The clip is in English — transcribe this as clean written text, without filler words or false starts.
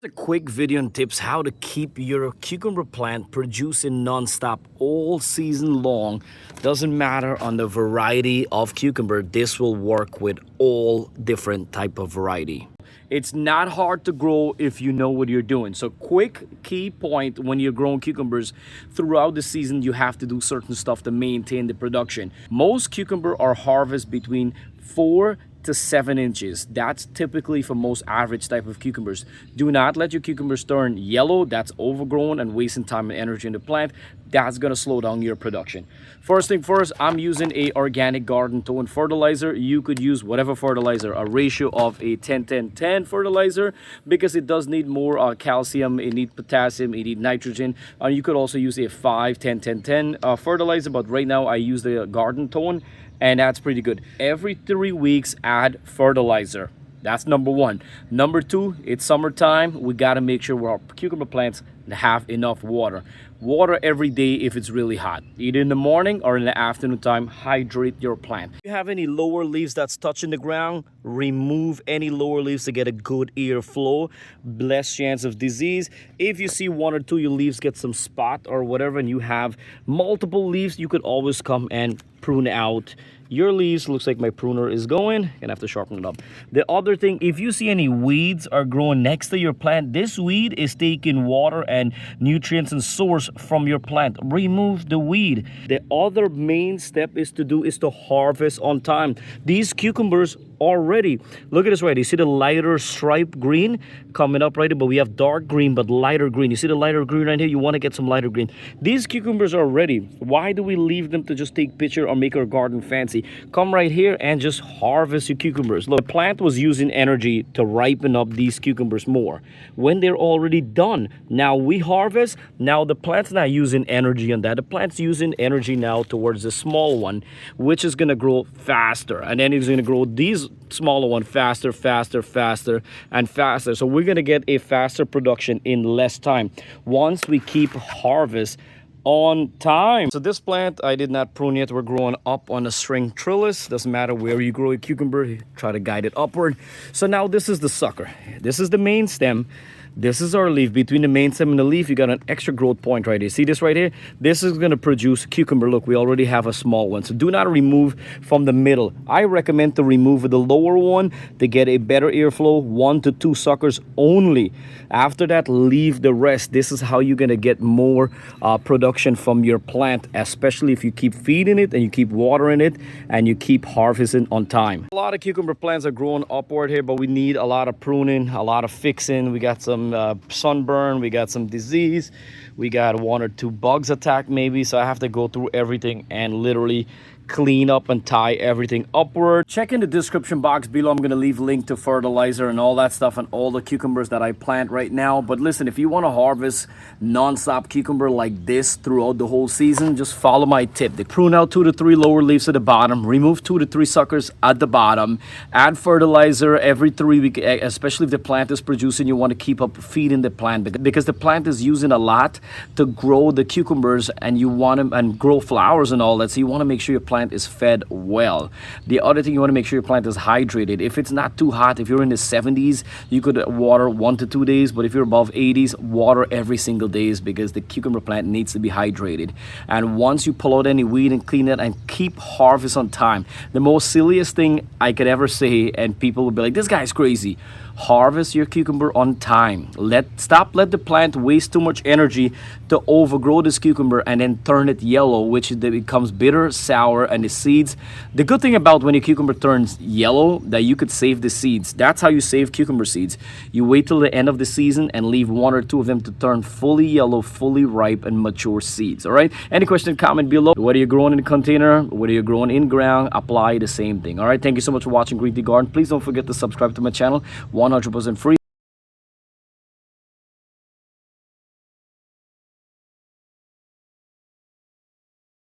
A quick video and tips how to keep your cucumber plant producing non-stop all season long. Doesn't matter on the variety of cucumber, this will work with all different type of variety. It's not hard to grow if you know what you're doing. So quick key point: when you're growing cucumbers throughout the season, you have to do certain stuff to maintain the production. Most cucumber are harvested between 4 to 7 inches. That's typically for most average type of cucumbers. Do not let your cucumbers turn yellow. That's overgrown and wasting time and energy in the plant. That's gonna slow down your production. First thing first, I'm using a organic garden tone fertilizer. You could use whatever fertilizer, a ratio of a 10-10-10 fertilizer, because it does need more calcium, it needs potassium, it needs nitrogen. You could also use a 5-10-10-10 fertilizer, but right now I use the garden tone, and that's pretty good. Every 3 weeks, add fertilizer. That's number one. Number two, it's summertime. We gotta make sure our cucumber plants have enough water. Water every day if it's really hot. Either in the morning or in the afternoon time, hydrate your plant. If you have any lower leaves that's touching the ground, remove any lower leaves to get a good airflow. Less chance of disease. If you see one or two of your leaves get some spot or whatever, and you have multiple leaves, you could always come and prune out your leaves. Looks like my pruner is going. Gonna have to sharpen it up. The other thing, if you see any weeds are growing next to your plant, this weed is taking water and nutrients and source from your plant. Remove the weed. The other main step is to harvest on time. These cucumbers already, look at this right. You see the lighter stripe green coming up right here, but we have dark green but lighter green. You see the lighter green right here? You want to get some lighter green. These cucumbers are ready. Why do we leave them to just take picture or make our garden fancy? Come right here and just harvest your cucumbers. Look, the plant was using energy to ripen up these cucumbers more. When they're already done, now we harvest. Now the plant's not using energy on that. The plant's using energy now towards the small one, which is going to grow faster, and then it's going to grow these smaller one faster and faster. So we're going to get a faster production in less time once we keep harvest on time. So this plant I did not prune yet. We're growing up on a string trellis. Doesn't matter where you grow a cucumber, you try to guide it upward. So now this is the sucker. This is the main stem. This is our leaf. Between the main stem and the leaf, you got an extra growth point right here. See this right here? This is going to produce cucumber. Look, we already have a small one. So do not remove from the middle. I recommend to remove the lower one to get a better airflow. 1 to 2 suckers only. After that, leave the rest. This is how you're going to get more production from your plant, especially if you keep feeding it and you keep watering it and you keep harvesting on time. A lot of cucumber plants are growing upward here, but we need a lot of pruning, a lot of fixing. We got some sunburn, we got some disease, we got 1 or 2 bugs attack maybe, so I have to go through everything and literally clean up and tie everything upward. Check in the description box below. I'm going to leave a link to fertilizer and all that stuff and all the cucumbers that I plant right now. But listen, if you want to harvest non-stop cucumber like this throughout the whole season, just follow my tip. They prune out 2 to 3 lower leaves at the bottom, remove 2 to 3 suckers at the bottom, add fertilizer every 3 weeks, especially if the plant is producing. You want to keep up feeding the plant because the plant is using a lot to grow the cucumbers, and you want them and grow flowers and all that. So you want to make sure your plant is fed well. The other thing, you want to make sure your plant is hydrated. If it's not too hot, if you're in the 70s, you could water 1 to 2 days, but if you're above 80s, water every single day, because the cucumber plant needs to be hydrated. And once you pull out any weed and clean it and keep harvest on time. The most silliest thing I could ever say, and people will be like, this guy's crazy. Harvest your cucumber on time. Let the plant waste too much energy to overgrow this cucumber and then turn it yellow, which it becomes bitter, sour, and the seeds. The good thing about when your cucumber turns yellow, that you could save the seeds. That's how you save cucumber seeds. You wait till the end of the season and leave 1 or 2 of them to turn fully yellow, fully ripe, and mature seeds. All right. Any question, comment below. Whether you're growing in a container, whether you're growing in ground, apply the same thing. All right. Thank you so much for watching Green Tea Garden. Please don't forget to subscribe to my channel. 100% free.